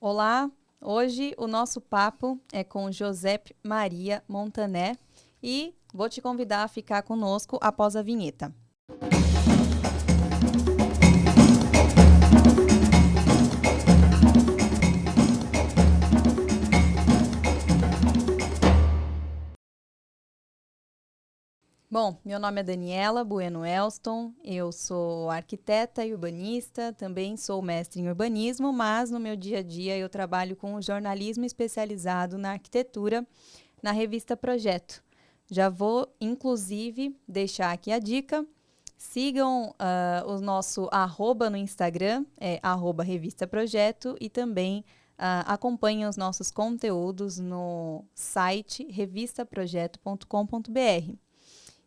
Olá, hoje o nosso papo é com José Maria Montaner e vou te convidar a ficar conosco após a vinheta. Bom, meu nome é Daniela Bueno Elston, eu sou arquiteta e urbanista, também sou mestre em urbanismo, mas no meu dia a dia eu trabalho com jornalismo especializado na arquitetura na revista Projeto. Já vou, inclusive, deixar aqui a dica, sigam o nosso @ no Instagram, é @revista Projeto, e também acompanhem os nossos conteúdos no site revistaprojeto.com.br.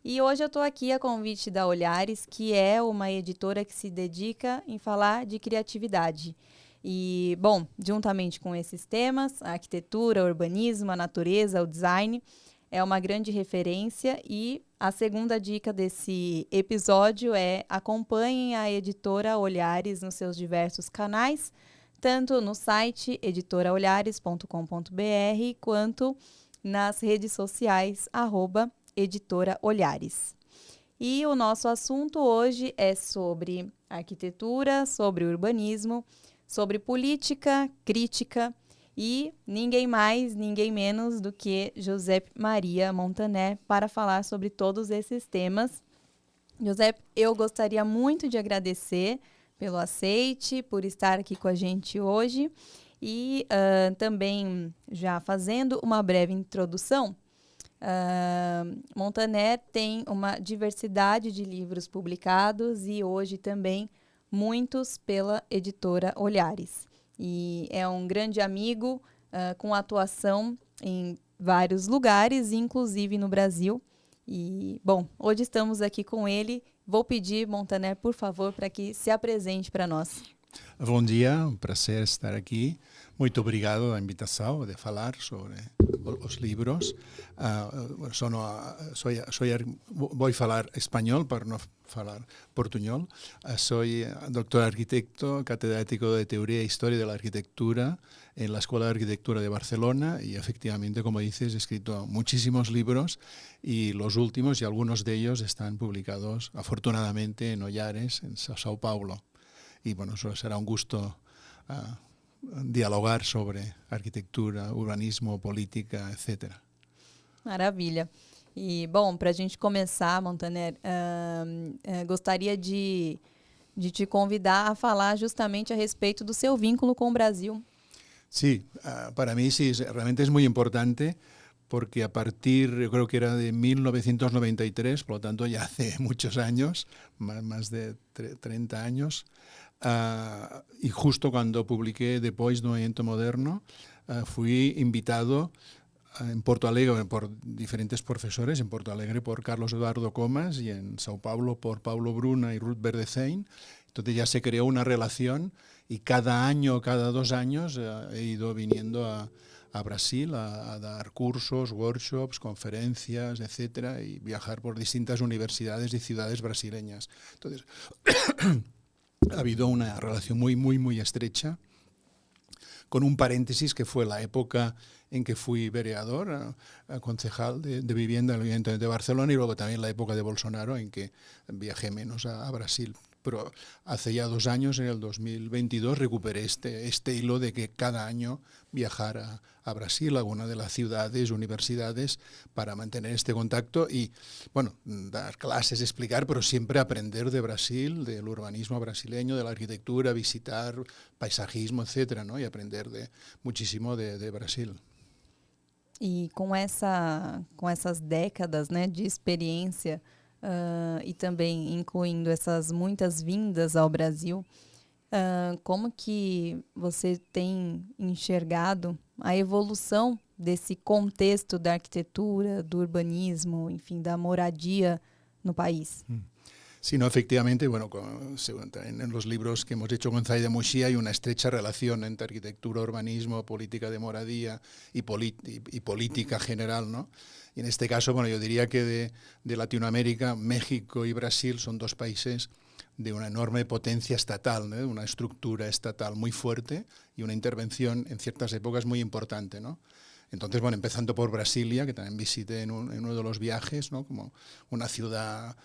E hoje eu estou aqui a convite da Olhares, que é uma editora que se dedica em falar de criatividade. E, bom, juntamente com esses temas, a arquitetura, o urbanismo, a natureza, o design, é uma grande referência. E a segunda dica desse episódio é: acompanhem a editora Olhares nos seus diversos canais, tanto no site editoraolhares.com.br, quanto nas redes sociais, @Editora Olhares. E o nosso assunto hoje é sobre arquitetura, sobre urbanismo, sobre política, crítica e ninguém mais, ninguém menos do que José Maria Montaner para falar sobre todos esses temas. José, eu gostaria muito de agradecer pelo aceite, por estar aqui com a gente hoje e também já fazendo uma breve introdução. Montaner tem uma diversidade de livros publicados e hoje também muitos pela editora Olhares. E é um grande amigo com atuação em vários lugares, inclusive no Brasil. E, bom, hoje estamos aqui com ele. Vou pedir, Montaner, por favor, para que se apresente para nós. Bom dia, um prazer estar aqui. Muito obrigado a invitação de falar sobre os livros. Vou falar espanhol para não falar portuñol. Sou doctor arquitecto, catedrático de Teoría e Historia de la Arquitectura en la Escuela de Arquitectura de Barcelona y efectivamente, como dices, he escrito muchísimos libros y los últimos y algunos de ellos están publicados afortunadamente en Olhares, en Sao Paulo. Y bueno, eso será un gusto dialogar sobre arquitetura, urbanismo, política, etc. Maravilha. E, bom, para a gente começar, Montaner, gostaria de te convidar a falar justamente a respeito do seu vínculo com o Brasil. Sí, para mí sí, realmente es muy importante porque a partir, yo creo que era de 1993, por lo tanto ya hace muchos años, más de 30 años, y justo cuando publiqué Depois do Movimento Moderno, fui invitado en Porto Alegre por diferentes profesores, en Porto Alegre por Carlos Eduardo Comas y en Sao Paulo por Paulo Bruna y Ruth Verdezein. Entonces ya se creó una relación y cada año, cada 2 años he ido viniendo a Brasil a dar cursos, workshops, conferencias, etcétera, y viajar por distintas universidades y ciudades brasileñas. Entonces, ha habido una relación muy estrecha, con un paréntesis que fue la época en que fui vereador, concejal de vivienda en el Ayuntamiento de Barcelona, y luego también la época de Bolsonaro, en que viajé menos a Brasil. Pero hace ya 2 años, en el 2022, recuperé este hilo de que cada año viajar a Brasil, a alguna de las ciudades, universidades, para mantener este contacto y, bueno, dar clases, explicar, pero siempre aprender de Brasil, del urbanismo brasileño, de la arquitectura, visitar paisajismo, etcétera, ¿no? Y aprender muchísimo de Brasil. E com essas décadas, né, de experiência, e também incluindo essas muitas vindas ao Brasil, como que você tem enxergado a evolução desse contexto da arquitetura, do urbanismo, enfim, da moradia no país? Sí, no, efectivamente, bueno, en los libros que hemos hecho con Zaida Mushi hay una estrecha relación entre arquitectura, urbanismo, política de moradía y política general, ¿no? Y en este caso, bueno, yo diría que de Latinoamérica, México y Brasil son 2 países de una enorme potencia estatal, ¿no? De una estructura estatal muy fuerte y una intervención en ciertas épocas muy importante, ¿no? Entonces, bueno, empezando por Brasilia, que también visité en uno de los viajes, ¿no? Como una ciudad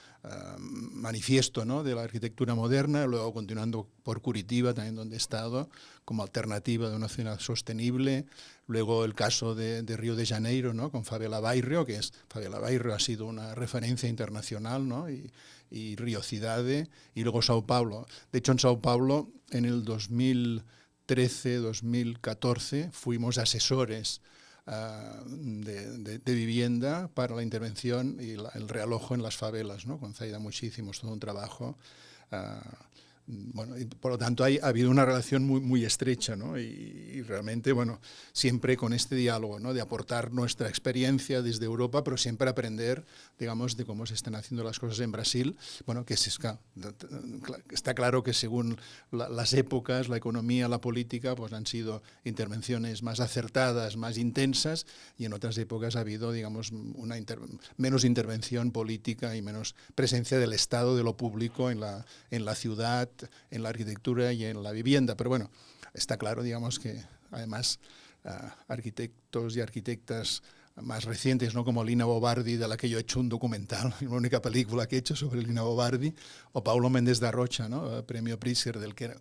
manifiesto, ¿no? De la arquitectura moderna, luego continuando por Curitiba, también donde he estado, como alternativa de una ciudad sostenible, luego el caso de Río de Janeiro, ¿no? Con Favela Bairro, Favela Bairro ha sido una referencia internacional, ¿no? Y Río Cidade, y luego Sao Paulo. De hecho, en Sao Paulo, en el 2013-2014, fuimos asesores de vivienda para la intervención y el realojo en las favelas, ¿no? Con Zaida muchísimo, es todo un trabajo. Bueno, y por lo tanto ha habido una relación muy estrecha, ¿no? Y realmente, bueno, siempre con este diálogo, ¿no? De aportar nuestra experiencia desde Europa, pero siempre aprender, digamos, de cómo se están haciendo las cosas en Brasil. Bueno, que está claro que según las épocas, la economía, la política, pues han sido intervenciones más acertadas, más intensas, y en otras épocas ha habido, digamos, menos intervención política y menos presencia del Estado, de lo público en la ciudad, en la arquitectura y en la vivienda. Pero bueno, está claro, digamos, que además arquitectos y arquitectas más recientes, ¿no? Como Lina Bobardi, de la que yo he hecho un documental, la única película que he hecho sobre Lina Bobardi, o Paulo Méndez da Rocha, ¿no? Premio Pritzker, del que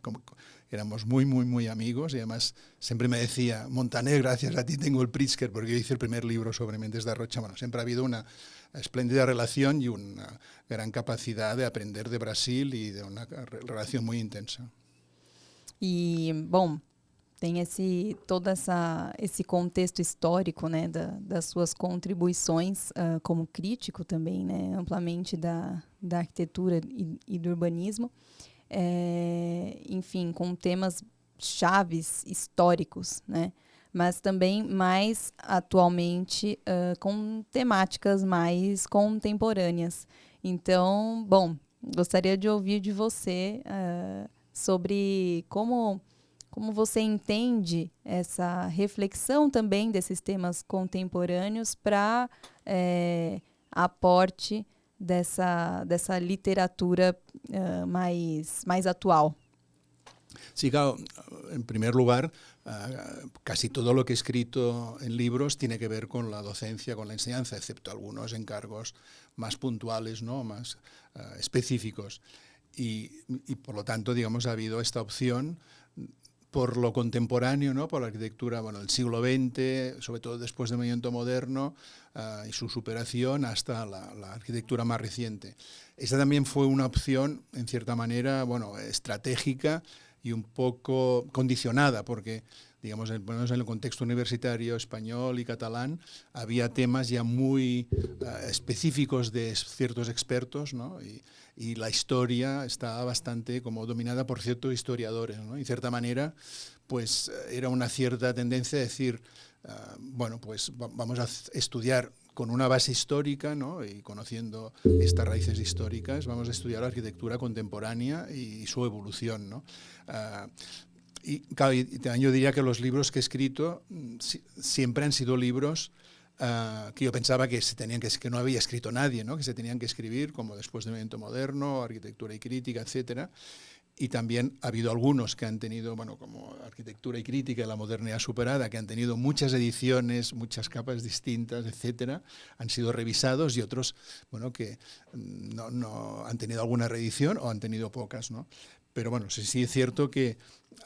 éramos muy amigos, y además siempre me decía: Montaner, gracias a ti tengo el Pritzker, porque yo hice el primer libro sobre Méndez da Rocha. Bueno, siempre ha habido una espléndida relación y una gran capacidad de aprender de Brasil y de una relación muy intensa. E, bom, tem esse contexto histórico, né, das suas contribuições como crítico também, né, amplamente da arquitetura e do urbanismo, enfim, com temas chaves históricos, né, mas também mais atualmente com temáticas mais contemporâneas. Então, bom, gostaria de ouvir de você sobre como você entende essa reflexão também desses temas contemporâneos para aporte dessa literatura mais atual. Sí, claro, en primer lugar, casi todo lo que he escrito en libros tiene que ver con la docencia, con la enseñanza, excepto algunos encargos más puntuales, ¿no? Más específicos. Y por lo tanto, digamos, ha habido esta opción por lo contemporáneo, ¿no? Por la arquitectura, bueno, del siglo XX, sobre todo después del movimiento moderno y su superación, hasta la arquitectura más reciente. Esta también fue una opción, en cierta manera, bueno, estratégica y un poco condicionada, porque, digamos, en el contexto universitario español y catalán, había temas ya muy específicos de ciertos expertos, ¿no? Y la historia estaba bastante como dominada por ciertos historiadores, ¿no? Y de cierta manera, pues era una cierta tendencia a decir, bueno, pues vamos a estudiar con una base histórica, ¿no? Y conociendo estas raíces históricas, vamos a estudiar la arquitectura contemporánea y su evolución, ¿no? Y claro, yo diría que los libros que he escrito siempre han sido libros que yo pensaba que no había escrito nadie, ¿no? Que se tenían que escribir, como Después del movimiento moderno, Arquitectura y crítica, etcétera. Y también ha habido algunos que han tenido, bueno, como Arquitectura y crítica y la modernidad superada, que han tenido muchas ediciones, muchas capas distintas, etcétera, han sido revisados, y otros, bueno, que no han tenido alguna reedición o han tenido pocas, ¿no? Pero bueno, sí es cierto que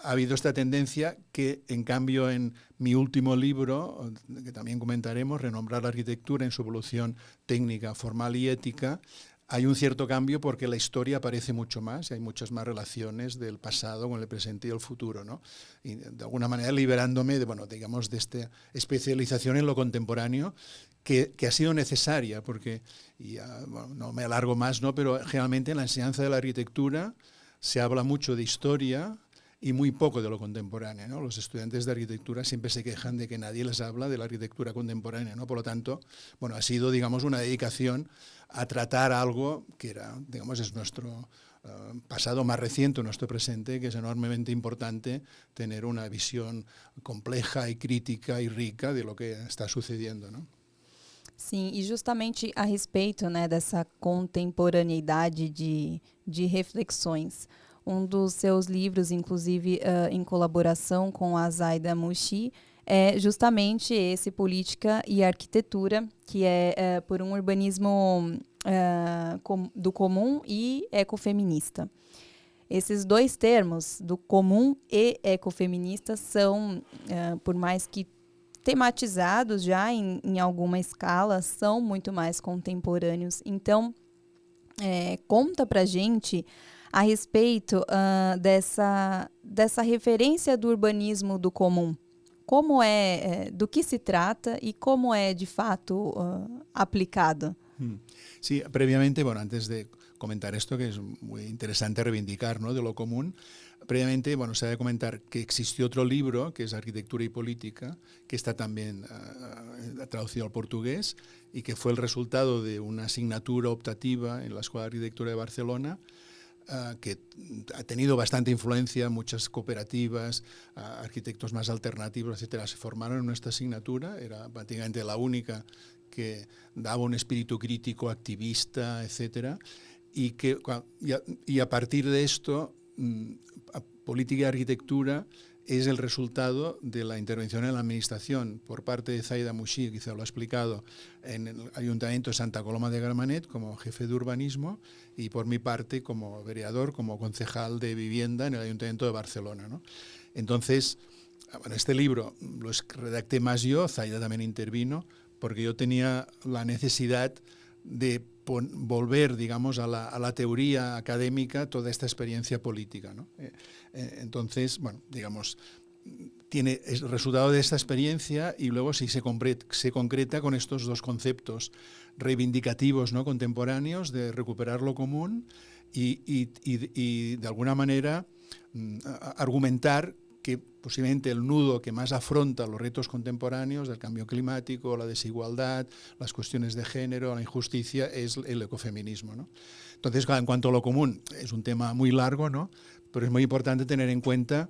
ha habido esta tendencia que, en cambio, en mi último libro, que también comentaremos, Renombrar la arquitectura en su evolución técnica, formal y ética, hay un cierto cambio porque la historia aparece mucho más y hay muchas más relaciones del pasado con el presente y el futuro, ¿no? Y de alguna manera liberándome de, bueno, digamos, de esta especialización en lo contemporáneo que ha sido necesaria, porque, bueno, no me alargo más, ¿no? Pero generalmente en la enseñanza de la arquitectura se habla mucho de historia y muy poco de lo contemporáneo, ¿no? Los estudiantes de arquitectura siempre se quejan de que nadie les habla de la arquitectura contemporánea, ¿no? Por lo tanto, bueno, ha sido, digamos, una dedicación a tratar algo que era, digamos, es nuestro pasado más reciente, nuestro presente, que es enormemente importante tener una visión compleja y crítica y rica de lo que está sucediendo, ¿no? Sim, e justamente a respeito, né, dessa contemporaneidade de reflexões. Um dos seus livros, inclusive em colaboração com a Zaida Mushi, é justamente esse Política e Arquitetura, que é por um urbanismo do comum e ecofeminista. Esses dois termos, do comum e ecofeminista, são, por mais que tematizados já em alguma escala, são muito mais contemporâneos. Então, conta pra gente a respeito dessa referência do urbanismo do comum. Como do que se trata y como de fato aplicado. Sí, previamente, bueno, antes de comentar esto, que es muy interesante reivindicar, ¿no?, de lo común, previamente, bueno, se ha de comentar que existió otro libro, que es Arquitectura y Política, que está también traducido al portugués y que fue el resultado de una asignatura optativa en la Escuela de Arquitectura de Barcelona, que ha tenido bastante influencia, muchas cooperativas, arquitectos más alternativos, etcétera, se formaron en nuestra asignatura, era prácticamente la única que daba un espíritu crítico, activista, etcétera, y a partir de esto, política y arquitectura es el resultado de la intervención en la administración por parte de Zaida Mushi, quizá lo ha explicado, en el Ayuntamiento de Santa Coloma de Gramenet como jefe de urbanismo y por mi parte como vereador, como concejal de vivienda en el Ayuntamiento de Barcelona, ¿no? Entonces, bueno, este libro lo redacté más yo, Zaida también intervino, porque yo tenía la necesidad de volver, digamos, a la teoría académica toda esta experiencia política, ¿no? Entonces, bueno, digamos, es resultado de esta experiencia y luego sí se concreta con estos dos conceptos reivindicativos, ¿no?, contemporáneos, de recuperar lo común y de alguna manera argumentar que posiblemente el nudo que más afronta los retos contemporáneos del cambio climático, la desigualdad, las cuestiones de género, la injusticia, es el ecofeminismo, ¿no? Entonces, en cuanto a lo común, es un tema muy largo, ¿no?, pero es muy importante tener en cuenta,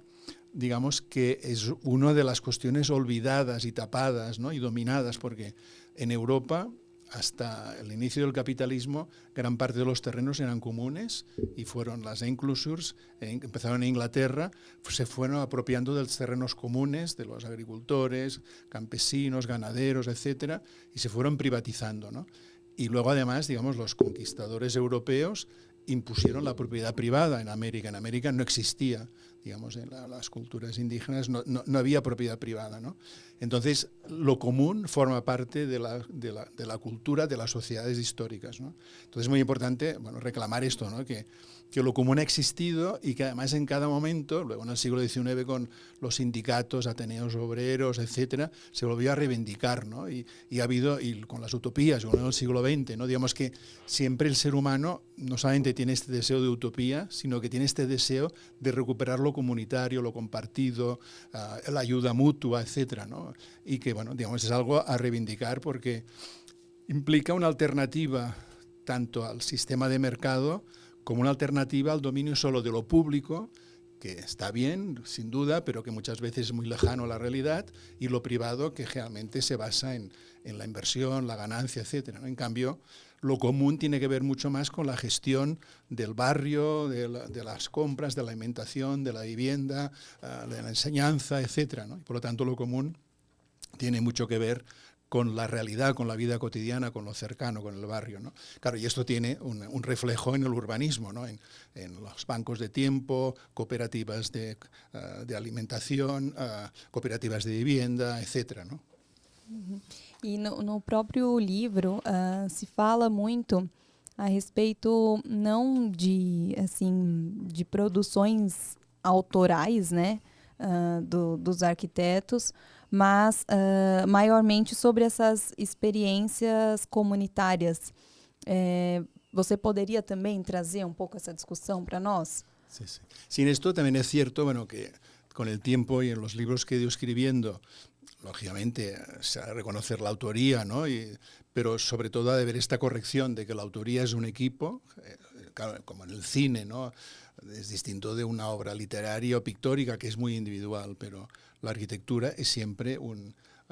digamos, que es una de las cuestiones olvidadas y tapadas, ¿no?, y dominadas, porque en Europa, hasta el inicio del capitalismo, gran parte de los terrenos eran comunes y fueron las enclosures, empezaron en Inglaterra, se fueron apropiando de los terrenos comunes de los agricultores, campesinos, ganaderos, etcétera, y se fueron privatizando, ¿no? Y luego, además, digamos, los conquistadores europeos impusieron la propiedad privada en América. En América no existía, digamos, en las culturas indígenas no había propiedad privada, ¿no? Entonces, lo común forma parte de la cultura de las sociedades históricas, ¿no? Entonces, es muy importante, bueno, reclamar esto, ¿no?, que lo común ha existido y que además en cada momento, luego en el siglo XIX con los sindicatos, ateneos obreros, etcétera, se volvió a reivindicar, ¿no? Y ha habido, y con las utopías, en el siglo XX, ¿no?, digamos que siempre el ser humano no solamente tiene este deseo de utopía, sino que tiene este deseo de recuperar lo comunitario, lo compartido, la ayuda mutua, etcétera, ¿no? Y que, bueno, digamos, es algo a reivindicar porque implica una alternativa tanto al sistema de mercado como una alternativa al dominio solo de lo público, que está bien, sin duda, pero que muchas veces es muy lejano a la realidad, y lo privado, que generalmente se basa en la inversión, la ganancia, etcétera, ¿no? En cambio, lo común tiene que ver mucho más con la gestión del barrio, de las compras, de la alimentación, de la vivienda, de la enseñanza, etcétera, ¿no? Y por lo tanto, lo común tiene mucho que ver con la realidad, con la vida cotidiana, con lo cercano, con el barrio, ¿no? Claro, y esto tiene un reflejo en el urbanismo, ¿no?, en los bancos de tiempo, cooperativas de alimentación, cooperativas de vivienda, etcétera, ¿no? E no próprio livro se fala muito a respeito não de produções autorais, né, dos arquitetos, mas maiormente sobre essas experiências comunitárias. ¿Você poderia también trazer un poco esa discusión para nós? Sí, sí. Sí, en esto también es cierto, bueno, que con el tiempo y en los libros que he ido escribiendo, lógicamente se ha de reconocer la autoría, ¿no? Pero sobre todo ha de haber esta corrección de que la autoría es un equipo, claro, como en el cine, ¿no? Es distinto de una obra literaria o pictórica que es muy individual, pero la arquitectura es siempre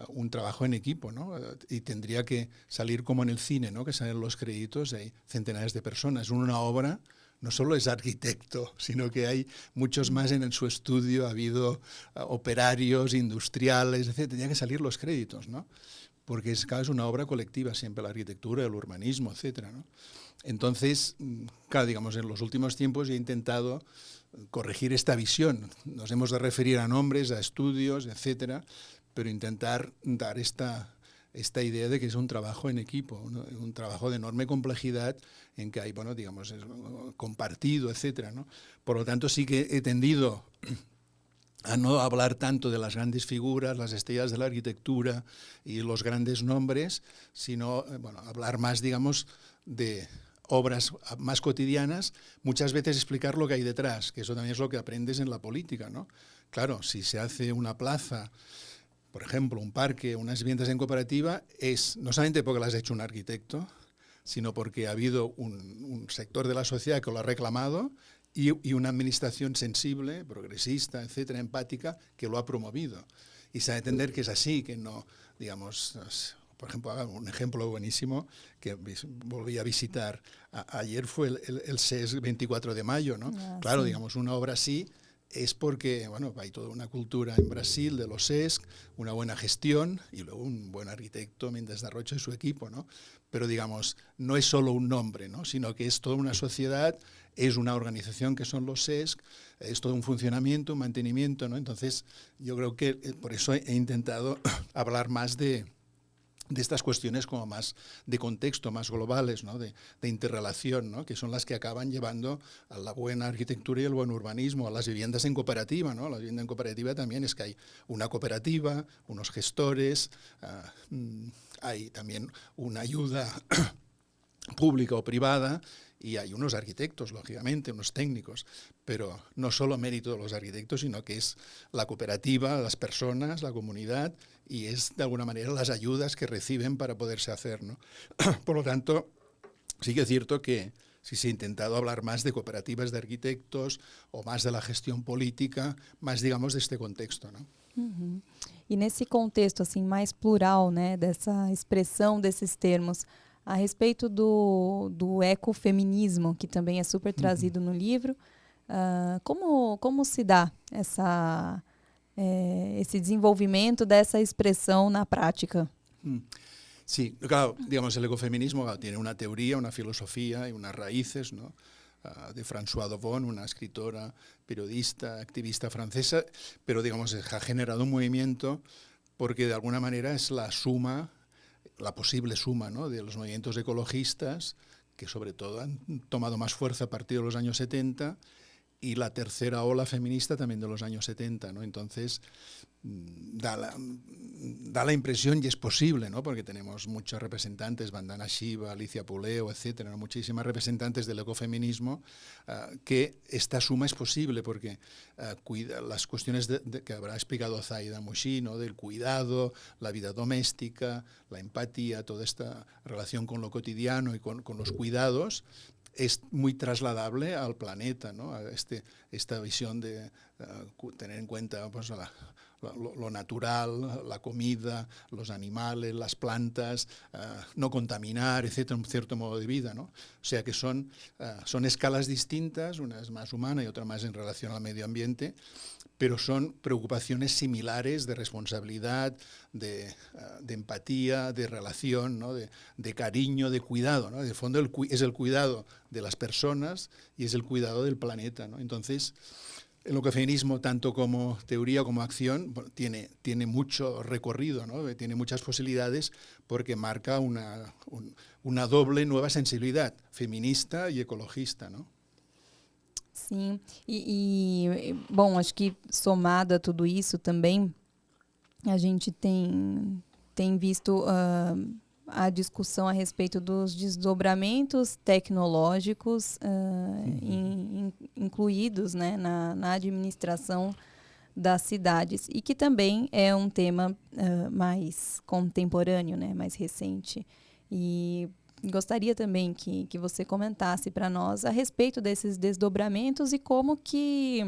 un trabajo en equipo, ¿no? Y tendría que salir como en el cine, ¿no? Que salen los créditos, hay centenares de personas. Una obra no solo es arquitecto, sino que hay muchos más en su estudio, ha habido operarios, industriales, etc. Tendría que salir los créditos, ¿no? Porque es una obra colectiva siempre, la arquitectura, el urbanismo, etcétera, ¿no? Entonces, claro, digamos, en los últimos tiempos he intentado corregir esta visión. Nos hemos de referir a nombres, a estudios, etcétera, pero intentar dar esta idea de que es un trabajo en equipo, un trabajo de enorme complejidad en que hay, bueno, digamos, compartido, etcétera, ¿no? Por lo tanto, sí que he tendido a no hablar tanto de las grandes figuras, las estrellas de la arquitectura y los grandes nombres, sino, bueno, hablar más, digamos, de obras más cotidianas, muchas veces explicar lo que hay detrás, que eso también es lo que aprendes en la política, ¿no? Claro, si se hace una plaza, por ejemplo, un parque, unas viviendas en cooperativa, es no solamente porque las ha hecho un arquitecto, sino porque ha habido un sector de la sociedad que lo ha reclamado y una administración sensible, progresista, etcétera, empática, que lo ha promovido. Y se ha de entender que es así, que no, digamos, por ejemplo, un ejemplo buenísimo que volví a visitar ayer fue el CES 24 de mayo, ¿no? Claro, sí. Digamos, una obra así es porque, bueno, hay toda una cultura en Brasil de los CESC, una buena gestión y luego un buen arquitecto, Méndez da Rocha y su equipo, ¿no? Pero, digamos, no es solo un nombre, ¿no? Sino que es toda una sociedad, es una organización que son los CESC, es todo un funcionamiento, un mantenimiento, ¿no? Entonces, yo creo que por eso he intentado hablar más de estas cuestiones como más de contexto, más globales, ¿no? de interrelación, ¿no? Que son las que acaban llevando a la buena arquitectura y el buen urbanismo, a las viviendas en cooperativa, ¿no? La vivienda en cooperativa también es que hay una cooperativa, unos gestores, hay también una ayuda pública o privada, y hay unos arquitectos, lógicamente, unos técnicos, pero no solo mérito de los arquitectos, sino que es la cooperativa, las personas, la comunidad, y es de alguna manera las ayudas que reciben para poderse hacer, ¿no? Por lo tanto, sí que es cierto que si se ha intentado hablar más de cooperativas de arquitectos o más de la gestión política, más, digamos, de este contexto, ¿no? Uhum. E nesse contexto assim mais plural, né, dessa expressão desses termos, a respeito do ecofeminismo, que também é super trazido no livro, como se dá esse desenvolvimento dessa expressão na prática? Sí, claro, digamos, el ecofeminismo tiene una teoría, una filosofía y unas raíces, ¿no? De Françoise Dobon, una escritora, periodista, activista francesa, pero, digamos, ha generado un movimiento porque de alguna manera es la suma, la posible suma, ¿no? De los movimientos ecologistas, que sobre todo han tomado más fuerza a partir de los años 70, y la tercera ola feminista también de los años 70, ¿no? Entonces, da la impresión, y es posible, ¿no? Porque tenemos muchos representantes, Vandana Shiva, Alicia Puleo, etcétera, ¿no? Muchísimas representantes del ecofeminismo, que esta suma es posible, porque las cuestiones que habrá explicado Zaida Mouchi, ¿no? Del cuidado, la vida doméstica, la empatía, toda esta relación con lo cotidiano y con los cuidados, es muy trasladable al planeta, ¿no? A esta visión de tener en cuenta, pues, lo natural, la comida, los animales, las plantas, no contaminar, etcétera, un cierto modo de vida, ¿no? O sea que son escalas distintas, una es más humana y otra más en relación al medio ambiente, pero son preocupaciones similares de responsabilidad, de empatía, de relación, ¿no? de cariño, de cuidado, ¿no? De fondo es el cuidado de las personas y es el cuidado del planeta, ¿no? Entonces, el ecofeminismo, tanto como teoría como acción, tiene mucho recorrido, ¿no? Tiene muchas posibilidades porque marca una doble nueva sensibilidad, feminista y ecologista, ¿no? Sim, bom, acho que somado a tudo isso também, a gente tem visto a discussão a respeito dos desdobramentos tecnológicos incluídos, né, na administração das cidades, e que também é um tema mais contemporâneo, né, mais recente. E gostaria também que você comentasse para nós a respeito desses desdobramentos e como que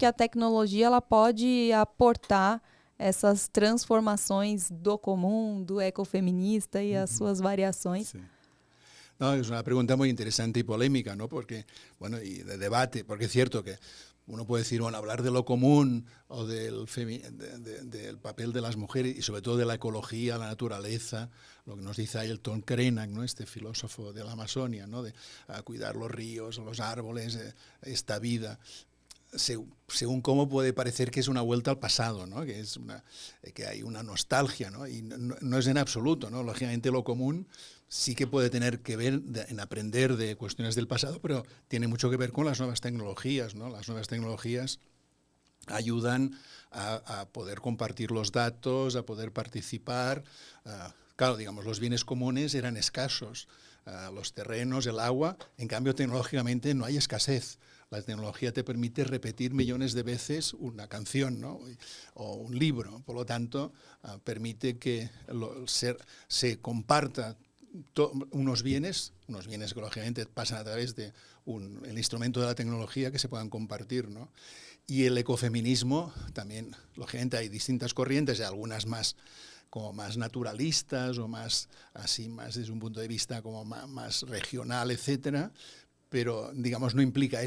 a tecnologia ela pode aportar essas transformações do comum, do ecofeminista e as suas variações. Sí. No, es una pregunta muy interesante y polémica, ¿no? Porque, bueno, y de debate, porque es cierto que uno puede decir, bueno, hablar de lo común o del papel de las mujeres y sobre todo de la ecología, la naturaleza, lo que nos dice Ailton Krenak, ¿no? Este filósofo de la Amazonia, ¿no? De cuidar los ríos, los árboles, esta vida. Según cómo puede parecer que es una vuelta al pasado, ¿no? Que hay una nostalgia, ¿no? Y no es en absoluto, ¿no? Lógicamente lo común sí que puede tener que ver en aprender de cuestiones del pasado, pero tiene mucho que ver con las nuevas tecnologías, ¿no? Las nuevas tecnologías ayudan a poder compartir los datos, a poder participar. Claro, digamos, los bienes comunes eran escasos, los terrenos, el agua, en cambio tecnológicamente no hay escasez. La tecnología te permite repetir millones de veces una canción, ¿no? O un libro, por lo tanto, permite que se comparta unos bienes que lógicamente pasan a través de el instrumento de la tecnología que se puedan compartir, ¿no? Y el ecofeminismo también, lógicamente hay distintas corrientes y algunas más como más naturalistas o más así, más desde un punto de vista como más regional, etcétera. Pero, digamos, no implica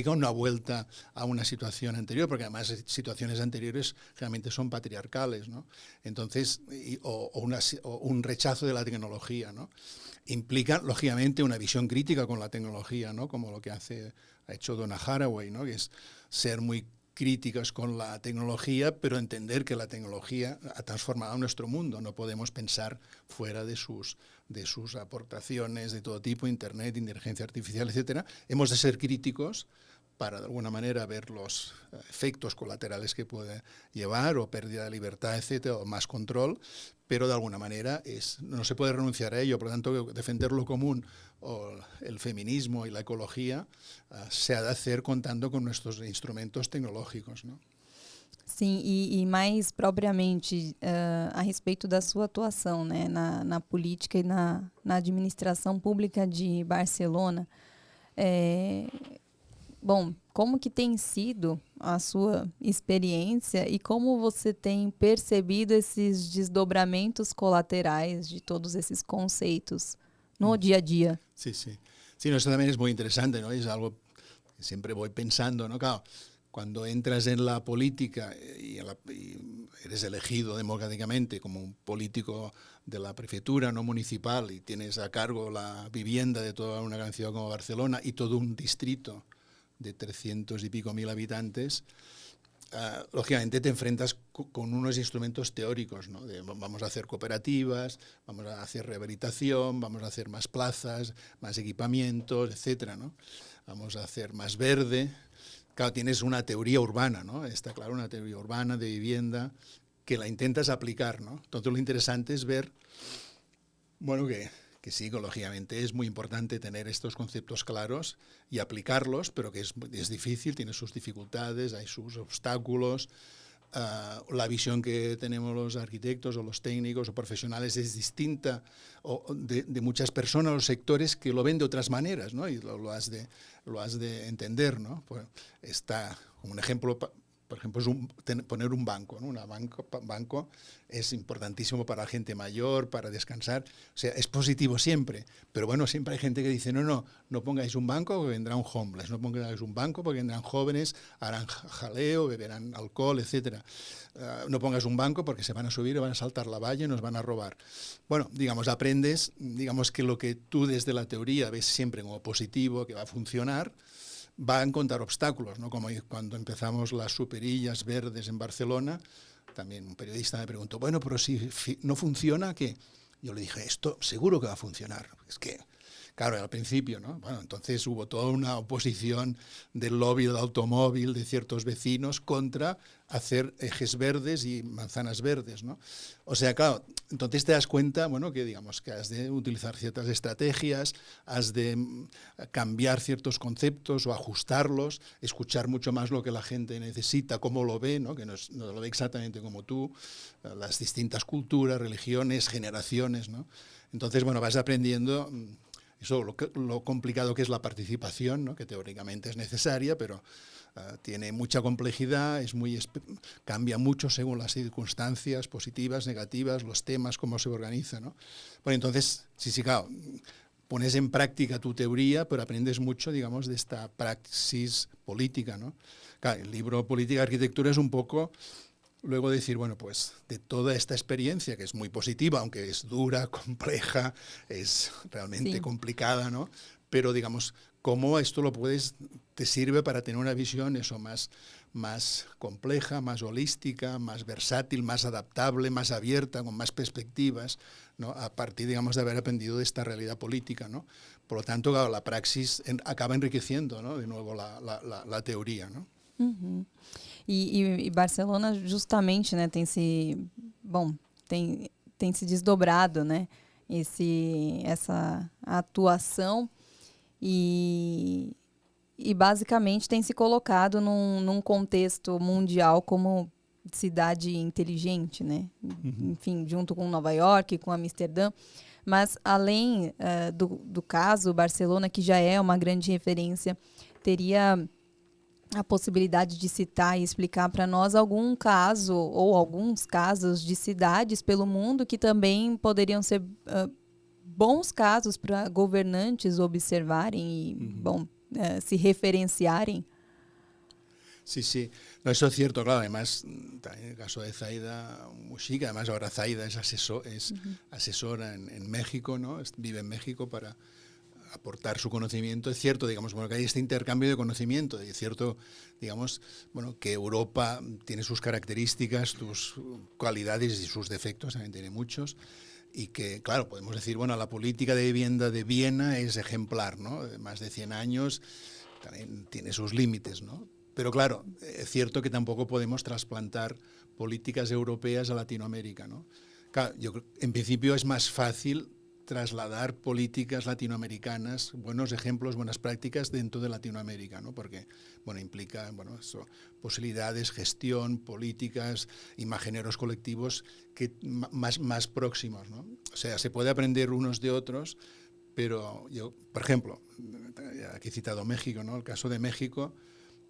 una vuelta a una situación anterior, porque además situaciones anteriores realmente son patriarcales, ¿no? Entonces, o un rechazo de la tecnología, ¿no? Implica, lógicamente, una visión crítica con la tecnología, ¿no? Como lo que ha hecho Donna Haraway, ¿no? Que es ser muy críticas con la tecnología, pero entender que la tecnología ha transformado nuestro mundo. No podemos pensar fuera de sus aportaciones de todo tipo, Internet, inteligencia artificial, etcétera. Hemos de ser críticos para, de alguna manera, ver los efectos colaterales que puede llevar, o pérdida de libertad, etcétera, o más control, pero de alguna manera no se puede renunciar a ello. Por lo tanto, defender lo común o el feminismo y la ecología se ha de hacer contando con nuestros instrumentos tecnológicos, ¿no? Sim, e mais propriamente a respeito da sua atuação, né, na política e na administração pública de Barcelona. Bom, como que tem sido a sua experiência e como você tem percebido esses desdobramentos colaterais de todos esses conceitos no día a día? Sí, sí. Sí, no, eso también es muy interesante, ¿no? Es algo que siempre voy pensando, ¿no? Claro, cuando entras en la política y eres elegido democráticamente como un político de la prefectura, no municipal, y tienes a cargo la vivienda de toda una gran ciudad como Barcelona y todo un distrito de 300 y pico mil habitantes, lógicamente te enfrentas con unos instrumentos teóricos, ¿no? Vamos a hacer cooperativas, vamos a hacer rehabilitación, vamos a hacer más plazas, más equipamientos, etcétera, ¿no? Vamos a hacer más verde. Claro, tienes una teoría urbana, ¿no? Está claro, una teoría urbana de vivienda que la intentas aplicar, ¿no? Entonces lo interesante es ver, bueno, que sí, lógicamente es muy importante tener estos conceptos claros y aplicarlos, pero que es difícil, tiene sus dificultades, hay sus obstáculos. La visión que tenemos los arquitectos o los técnicos o profesionales es distinta de muchas personas o sectores que lo ven de otras maneras, ¿no? Y lo has de entender, ¿no? Pues está, como un ejemplo, por ejemplo, es poner un banco, ¿no? Banco es importantísimo para la gente mayor, para descansar. O sea, es positivo siempre. Pero bueno, siempre hay gente que dice, no pongáis un banco porque vendrá un homeless, no pongáis un banco porque vendrán jóvenes, harán jaleo, beberán alcohol, etcétera. No pongas un banco porque se van a subir y van a saltar la valla y nos van a robar. Bueno, digamos, aprendes, digamos que lo que tú desde la teoría ves siempre como positivo, que va a funcionar, va a encontrar obstáculos, ¿no? Como cuando empezamos las superillas verdes en Barcelona, también un periodista me preguntó, bueno, pero si no funciona, ¿qué? Yo le dije, esto seguro que va a funcionar. Es que, claro, al principio, ¿no? Bueno, entonces hubo toda una oposición del lobby del automóvil, de ciertos vecinos, contra hacer ejes verdes y manzanas verdes, ¿no? O sea, claro, entonces te das cuenta, bueno, que digamos que has de utilizar ciertas estrategias, has de cambiar ciertos conceptos o ajustarlos, escuchar mucho más lo que la gente necesita, cómo lo ve, ¿no? Que no lo ve exactamente como tú, las distintas culturas, religiones, generaciones, ¿no? Entonces, bueno, vas aprendiendo Eso lo complicado que es la participación, ¿no? Que teóricamente es necesaria, pero tiene mucha complejidad, cambia mucho según las circunstancias, positivas, negativas, los temas, cómo se organiza, ¿no? Bueno, entonces, sí, claro, pones en práctica tu teoría, pero aprendes mucho, digamos, de esta praxis política, ¿no? Claro, el libro Política y Arquitectura es un poco luego decir, bueno, pues de toda esta experiencia, que es muy positiva, aunque es dura, compleja, es realmente complicada, ¿no? Pero digamos, cómo esto te sirve para tener una visión eso más compleja, más holística, más versátil, más adaptable, más abierta, con más perspectivas, ¿no? A partir, digamos, de haber aprendido de esta realidad política, ¿no? Por lo tanto, claro, la praxis acaba enriqueciendo, ¿no? De nuevo la teoría, ¿no? Uhum. E Barcelona justamente, né, tem se desdobrado, né, essa atuação e, e basicamente tem se colocado num contexto mundial como cidade inteligente, né? Enfim, junto com Nova York, com Amsterdã. Mas além do caso, Barcelona, que já é uma grande referência, teria a possibilidade de citar e explicar para nós algum caso ou alguns casos de cidades pelo mundo que também poderiam ser bons casos para governantes observarem y se referenciarem. Sí. No, eso es cierto, claro. Además, también el caso de Zaida Mujica, además ahora Zaida es asesora en México, ¿no? Vive en México para aportar su conocimiento. Es cierto, digamos, bueno, que hay este intercambio de conocimiento. Es cierto, digamos, bueno, que Europa tiene sus características, sus cualidades y sus defectos, también tiene muchos. Y que, claro, podemos decir, bueno, la política de vivienda de Viena es ejemplar, ¿no? De más de 100 años, también tiene sus límites, ¿no? Pero claro, es cierto que tampoco podemos trasplantar políticas europeas a Latinoamérica, ¿no? Claro, en principio es más fácil trasladar políticas latinoamericanas, buenos ejemplos, buenas prácticas dentro de Latinoamérica, ¿no? Porque, bueno, implica, bueno, posibilidades, gestión, políticas, imagineros colectivos más próximos, ¿no? O sea, se puede aprender unos de otros, pero yo, por ejemplo, aquí he citado México, ¿no? El caso de México,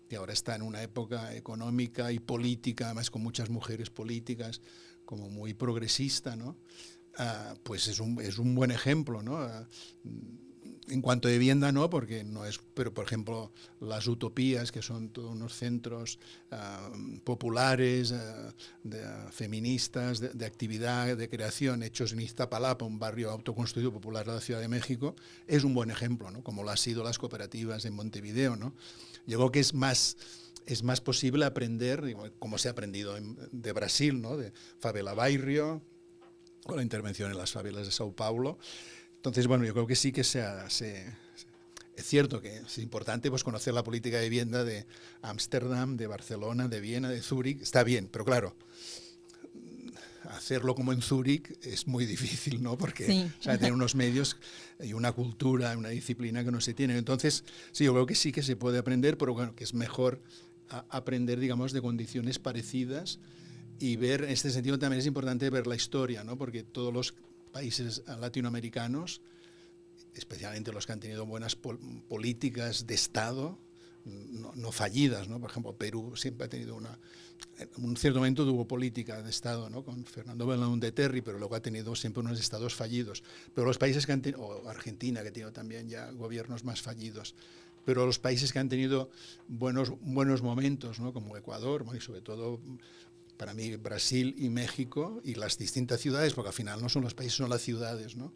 que ahora está en una época económica y política, además con muchas mujeres políticas, como muy progresista, ¿no? Pues es un buen ejemplo, ¿no? En cuanto a vivienda no, porque no es, pero por ejemplo las utopías, que son todos unos centros populares, feministas, de actividad, de creación, hechos en Iztapalapa, un barrio autoconstruido popular de la Ciudad de México, es un buen ejemplo, ¿no? Como lo han sido las cooperativas en Montevideo, ¿no? Yo creo que es más posible aprender, como se ha aprendido de Brasil, ¿no? De Favela Bairro, o la intervención en las favelas de Sao Paulo. Entonces, bueno, yo creo que sí que es cierto que es importante pues, conocer la política de vivienda de Ámsterdam, de Barcelona, de Viena, de Zúrich. Está bien, pero claro, hacerlo como en Zúrich es muy difícil, ¿no? Porque o sea, tiene unos medios y una cultura, una disciplina que no se tienen. Entonces, sí, yo creo que sí que se puede aprender, pero bueno, que es mejor aprender, digamos, de condiciones parecidas. Y ver, en este sentido también es importante ver la historia, ¿no? Porque todos los países latinoamericanos, especialmente los que han tenido buenas políticas de Estado, no fallidas, ¿no? Por ejemplo, Perú siempre ha tenido en un cierto momento tuvo política de Estado, ¿no? Con Fernando Belaúnde Terry, pero luego ha tenido siempre unos estados fallidos. Pero los países que han tenido, o Argentina, que ha tenido también ya gobiernos más fallidos, pero los países que han tenido buenos momentos, ¿no? Como Ecuador, bueno, y sobre todo para mí Brasil y México y las distintas ciudades, porque al final no son los países, son las ciudades, ¿no?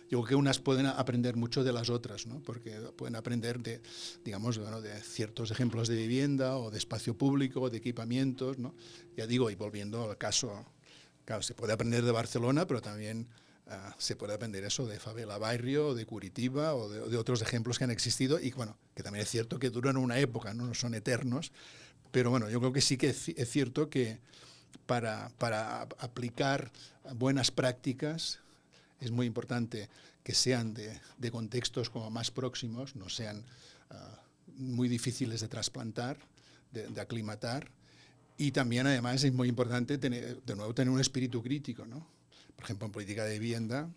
Yo creo que unas pueden aprender mucho de las otras, ¿no? Porque pueden aprender de, digamos, bueno, de ciertos ejemplos de vivienda o de espacio público, de equipamientos, ¿no? Ya digo, y volviendo al caso, claro, se puede aprender de Barcelona, pero también se puede aprender eso de Favela Bairro, de Curitiba o de otros ejemplos que han existido y, bueno, que también es cierto que duran una época, no son eternos. Pero bueno, yo creo que sí que es cierto que para aplicar buenas prácticas es muy importante que sean de contextos como más próximos, no sean muy difíciles de trasplantar, de aclimatar. Y también, además, es muy importante tener un espíritu crítico, ¿no? Por ejemplo, en política de vivienda,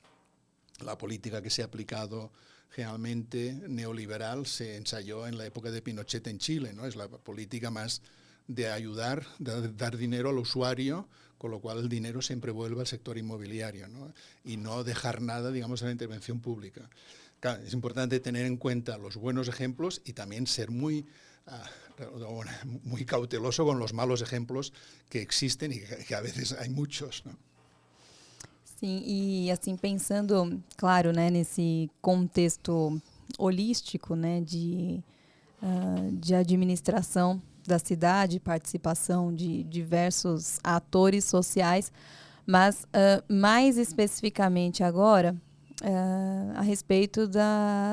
la política que se ha aplicado generalmente neoliberal se ensayó en la época de Pinochet en Chile, ¿no? Es la política más de ayudar, de dar dinero al usuario, con lo cual el dinero siempre vuelve al sector inmobiliario, ¿no? Y no dejar nada, digamos, a la intervención pública. Claro, es importante tener en cuenta los buenos ejemplos y también ser muy cauteloso con los malos ejemplos que existen y que a veces hay muchos, ¿no? Sim, e assim, pensando, claro, né, nesse contexto holístico, né, de administração da cidade, participação de diversos atores sociais, mas mais especificamente agora, a respeito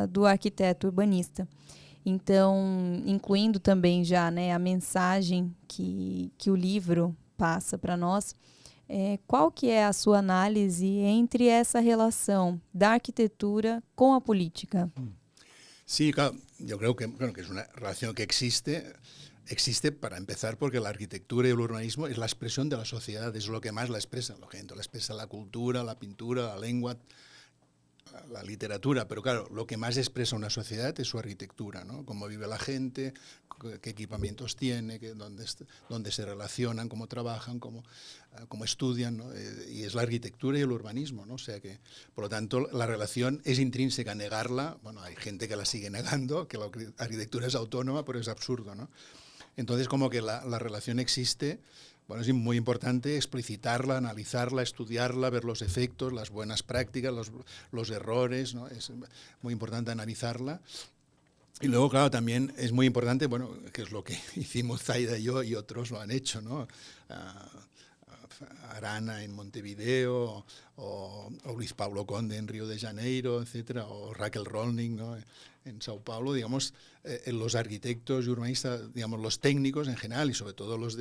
do arquiteto urbanista. Então, incluindo também já, né, a mensagem que o livro passa para nós, qual que é a sua análise entre essa relação da arquitetura com a política? Sí, claro, yo creo que, bueno, que es una relación que existe para empezar porque la arquitectura y el urbanismo es la expresión de la sociedad, es lo que más la expresa, la gente la expresa la cultura, la pintura, la lengua, la literatura, pero claro, lo que más expresa una sociedad es su arquitectura, ¿no? Cómo vive la gente, qué equipamientos tiene, dónde se relacionan, cómo trabajan, cómo estudian, ¿no? Y es la arquitectura y el urbanismo, ¿no? O sea que, por lo tanto, la relación es intrínseca. Negarla, bueno, hay gente que la sigue negando, que la arquitectura es autónoma, pero es absurdo, ¿no? Entonces, como que la relación existe. Bueno, es muy importante explicitarla, analizarla, estudiarla, ver los efectos, las buenas prácticas, los errores, ¿no? Es muy importante analizarla. Y luego, claro, también es muy importante, bueno, que es lo que hicimos Zaida y yo, y otros lo han hecho, ¿no? Arana en Montevideo, o Luis Pablo Conde en Río de Janeiro, etcétera, o Raquel Rolning, ¿no? En Sao Paulo, digamos, los arquitectos y urbanistas, digamos, los técnicos en general y sobre todo los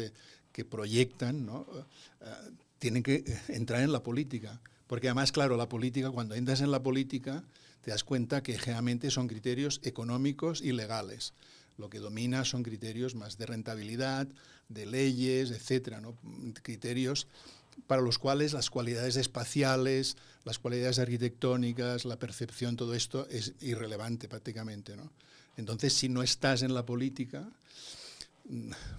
que proyectan, ¿no? Tienen que entrar en la política. Porque además, claro, la política, cuando entras en la política, te das cuenta que generalmente son criterios económicos y legales. Lo que domina son criterios más de rentabilidad, de leyes, etcétera, ¿no? Criterios para los cuales las cualidades espaciales, las cualidades arquitectónicas, la percepción, todo esto es irrelevante prácticamente, ¿no? Entonces, si no estás en la política,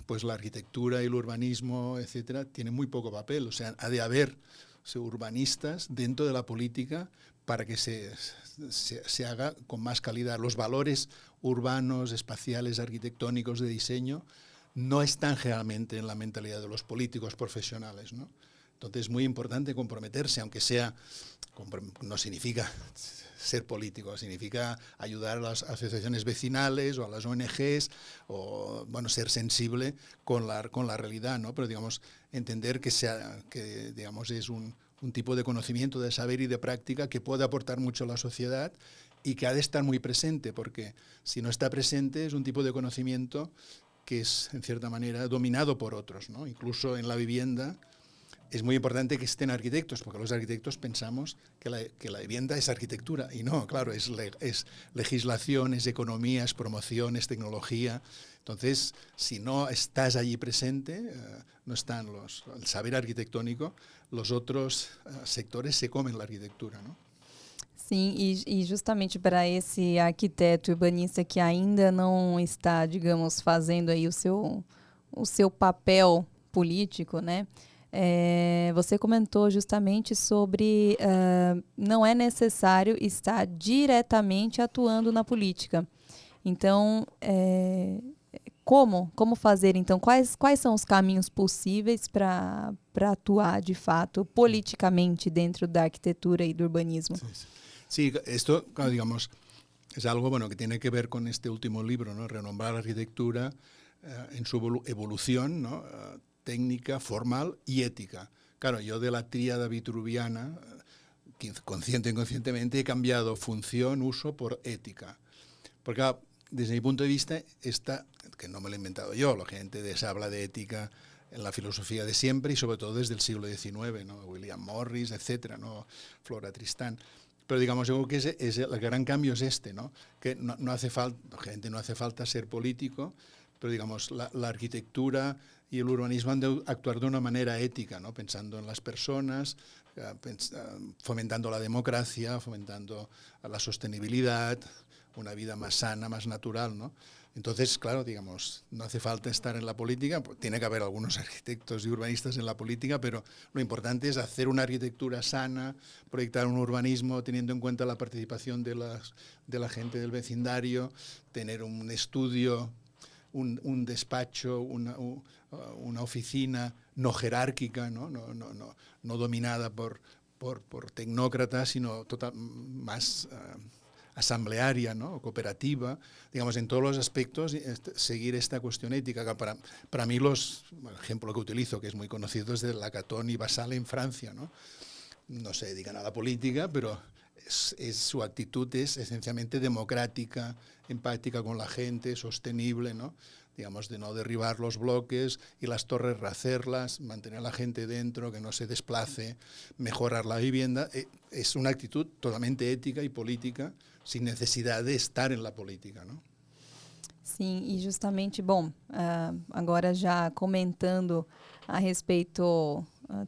pues la arquitectura y el urbanismo, etcétera, tienen muy poco papel. O sea, ha de haber urbanistas dentro de la política para que se haga con más calidad. Los valores urbanos, espaciales, arquitectónicos, de diseño, no están generalmente en la mentalidad de los políticos profesionales, ¿no? Entonces es muy importante comprometerse, aunque sea, no significa ser político, significa ayudar a las asociaciones vecinales o a las ONGs, o bueno, ser sensible con la realidad, ¿no? Pero digamos, entender que digamos, es un tipo de conocimiento, de saber y de práctica que puede aportar mucho a la sociedad y que ha de estar muy presente, porque si no está presente es un tipo de conocimiento que es, en cierta manera, dominado por otros, ¿no? Incluso en la vivienda es muy importante que estén arquitectos, porque los arquitectos pensamos que la vivienda es arquitectura, y no, claro, es legislación, es economía, es promoción, es tecnología. Entonces, si no estás allí presente, no están el saber arquitectónico, los otros sectores se comen la arquitectura, ¿no? Sim, e justamente para esse arquiteto urbanista que ainda não está, digamos, fazendo aí o seu papel político, né? Você comentou justamente sobre não é necessário estar diretamente atuando na política. Então, como fazer, então? Quais são os caminhos possíveis para atuar, de fato, politicamente dentro da arquitetura e do urbanismo? Sí, esto, claro, digamos, es algo bueno que tiene que ver con este último libro, ¿no? Renombrar la arquitectura en su evolución, ¿no? Técnica, formal y ética. Claro, yo de la tríada vitruviana, consciente e inconscientemente, he cambiado función, uso por ética. Porque desde mi punto de vista, que no me lo he inventado yo, la gente se habla de ética en la filosofía de siempre y sobre todo desde el siglo XIX, ¿no? William Morris, etcétera, ¿no? Flora Tristán. Pero digamos, yo creo que el gran cambio es ¿no? Que no hace falta, gente, no hace falta ser político, pero digamos, la arquitectura y el urbanismo han de actuar de una manera ética, ¿no? Pensando en las personas, fomentando la democracia, fomentando la sostenibilidad, una vida más sana, más natural, ¿no? Entonces, claro, digamos, no hace falta estar en la política, pues tiene que haber algunos arquitectos y urbanistas en la política, pero lo importante es hacer una arquitectura sana, proyectar un urbanismo teniendo en cuenta la participación de la gente del vecindario, tener un estudio, un despacho, una oficina no jerárquica, no dominada por tecnócratas, sino más asamblearia, ¿no? Cooperativa, digamos, en todos los aspectos, seguir esta cuestión ética. Para mí, el ejemplo que utilizo, que es muy conocido, es de Lacaton y Basale en Francia, ¿no? No se dedican a la política, pero su actitud es esencialmente democrática, empática con la gente, sostenible, ¿no? Digamos, de no derribar los bloques y las torres, rehacerlas, mantener a la gente dentro, que no se desplace, mejorar la vivienda. Es una actitud totalmente ética y política, sin necesidade de estar en la política, não? Sim, e justamente, bom, agora já comentando a respeito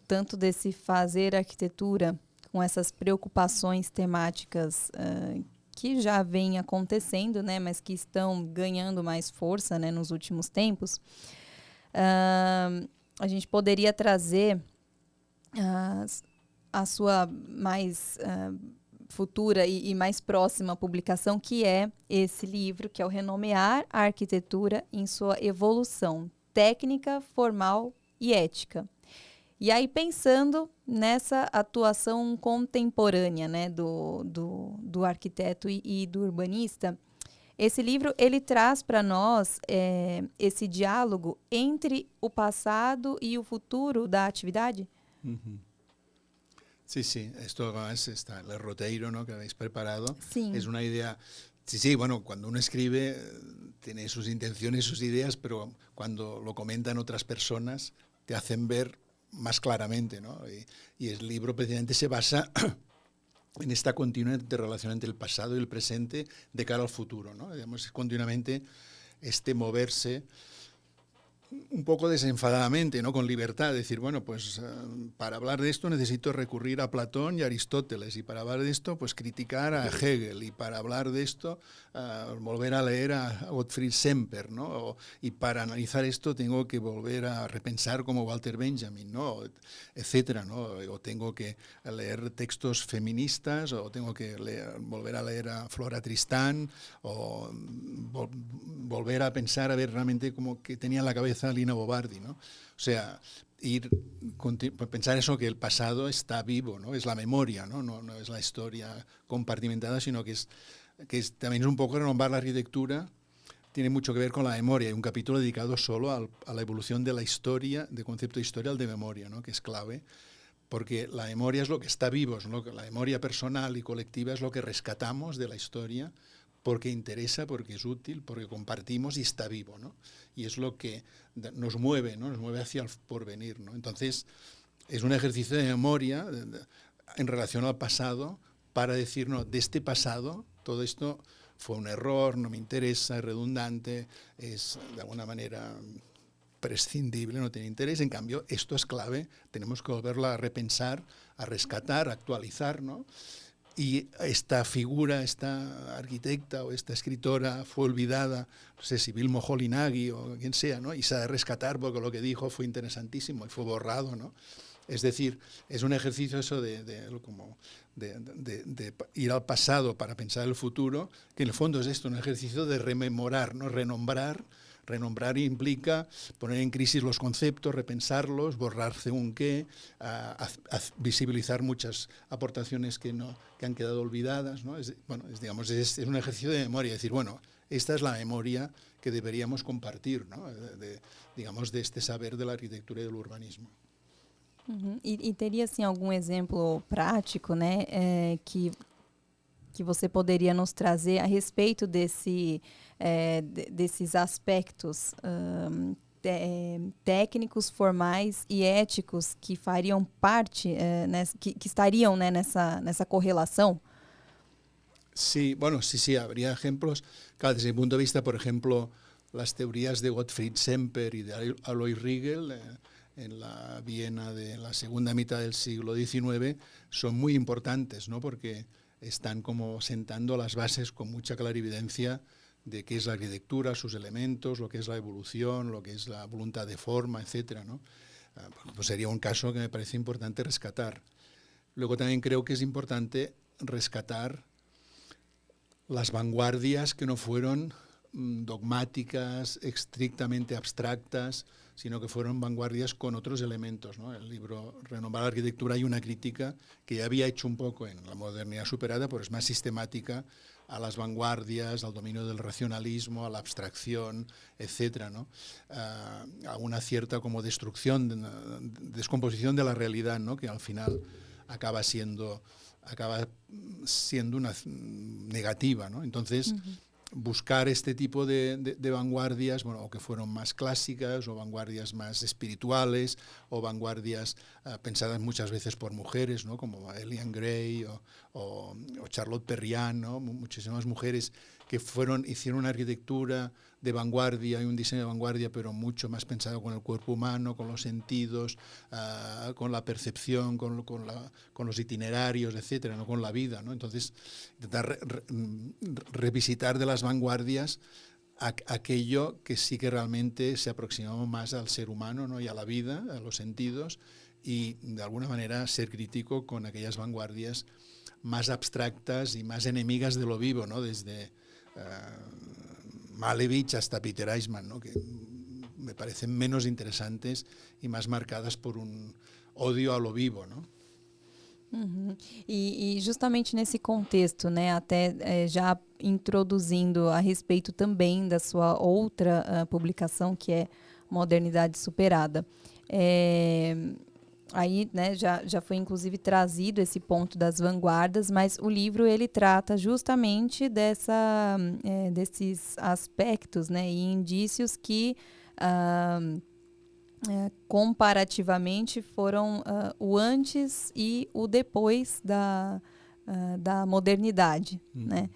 tanto desse fazer arquitetura com essas preocupações temáticas que já vêm acontecendo, né, mas que estão ganhando mais força, né, nos últimos tempos, a gente poderia trazer a sua mais futura e mais próxima publicação, que é esse livro, que é o Renomear a Arquitetura em sua evolução técnica, formal e ética. E aí, pensando nessa atuação contemporânea, né, do arquiteto e do urbanista, esse livro ele traz para nós esse diálogo entre o passado e o futuro da atividade? Uh-huh. Sí, sí, esto está el roteiro, ¿no?, que habéis preparado. Sí. Es una idea. Sí, bueno, cuando uno escribe tiene sus intenciones, sus ideas, pero cuando lo comentan otras personas te hacen ver más claramente, ¿no? Y el libro precisamente se basa en esta continua interrelación entre el pasado y el presente de cara al futuro, ¿no? Digamos, continuamente moverse un poco desenfadadamente, ¿no?, con libertad, decir, bueno, pues para hablar de esto necesito recurrir a Platón y a Aristóteles, y para hablar de esto, pues criticar a Hegel, y para hablar de esto, volver a leer a Gottfried Semper, ¿no? Y para analizar esto tengo que volver a repensar como Walter Benjamin, ¿no?, etcétera, ¿no? O tengo que leer textos feministas, o tengo que volver a leer a Flora Tristán, o volver a pensar, a ver realmente como que tenía en la cabeza Lina Bobardi, ¿no? O sea, pensar eso, que el pasado está vivo, ¿no? Es la memoria, ¿no? No es la historia compartimentada, sino que es también es un poco renovar la arquitectura, tiene mucho que ver con la memoria. Hay un capítulo dedicado solo a la evolución de la historia, del concepto de historia al de memoria, ¿no?, que es clave, porque la memoria es lo que está vivo, la memoria personal y colectiva es lo que rescatamos de la historia, porque interesa, porque es útil, porque compartimos y está vivo, ¿no? Y es lo que nos mueve, ¿no? Nos mueve hacia el porvenir, ¿no? Entonces, es un ejercicio de memoria en relación al pasado, para decir, no, de este pasado, todo esto fue un error, no me interesa, es redundante, es de alguna manera prescindible, no tiene interés. En cambio, esto es clave, tenemos que volverlo a repensar, a rescatar, a actualizar, ¿no? Y esta figura, esta arquitecta o esta escritora fue olvidada, no sé si Vilmo Holinagui o quien sea, ¿no? Y se ha de rescatar porque lo que dijo fue interesantísimo y fue borrado, ¿no? Es decir, es un ejercicio eso de ir al pasado para pensar el futuro, que en el fondo es esto, un ejercicio de rememorar, ¿no? Renombrar implica poner en crisis los conceptos, repensarlos, borrar según qué, visibilizar muchas aportaciones que han quedado olvidadas, ¿no? Es un ejercicio de memoria, decir, bueno, esta es la memoria que deberíamos compartir, ¿no? Digamos, de este saber de la arquitectura y del urbanismo. Uhum. E teria, assim, algum exemplo prático, né, que você poderia nos trazer a respeito desses aspectos técnicos, formais e éticos que fariam parte, que estariam, né, nessa correlação? Sí, bueno, sí, habría ejemplos. Claro, desde mi punto de vista, por ejemplo, las teorías de Gottfried Semper y de Alois Riegel en la Viena de la segunda mitad del siglo XIX son muy importantes, ¿no? Porque están como sentando las bases con mucha clarividencia de qué es la arquitectura, sus elementos, lo que es la evolución, lo que es la voluntad de forma, etcétera, ¿no? Pues sería un caso que me parece importante rescatar. Luego también creo que es importante rescatar las vanguardias que no fueron dogmáticas, estrictamente abstractas, sino que fueron vanguardias con otros elementos, ¿no? El libro Renovar la arquitectura hay una crítica que ya había hecho un poco en La modernidad superada, pero es más sistemática a las vanguardias, al dominio del racionalismo, a la abstracción, etcétera, ¿no? A una cierta como descomposición de la realidad, ¿no? Que al final acaba siendo una negativa, ¿no? Entonces, buscar este tipo de vanguardias, bueno, o que fueron más clásicas, o vanguardias más espirituales, o vanguardias pensadas muchas veces por mujeres, ¿no? Como Eliane Gray o Charlotte Perriand, ¿no? Muchísimas mujeres que hicieron una arquitectura de vanguardia y un diseño de vanguardia, pero mucho más pensado con el cuerpo humano, con los sentidos, con la percepción, con los itinerarios, etcétera, no con la vida, ¿no? Entonces, intentar revisitar de las vanguardias aquello que sí que realmente se aproximaba más al ser humano, ¿no? Y a la vida, a los sentidos, y de alguna manera ser crítico con aquellas vanguardias más abstractas y más enemigas de lo vivo, ¿no? Desde Malevich hasta Peter Eichmann, ¿no? Que me parecen menos interesantes y más marcadas por un odio a lo vivo, ¿no? Uhum. E justamente nesse contexto, né, até já introduzindo a respeito também da sua outra publicação, que é Modernidade Superada. Aí, né, já foi inclusive trazido esse ponto das vanguardas, mas o livro ele trata justamente desses aspectos, né, e indícios que comparativamente foram o antes e o depois da modernidade, né?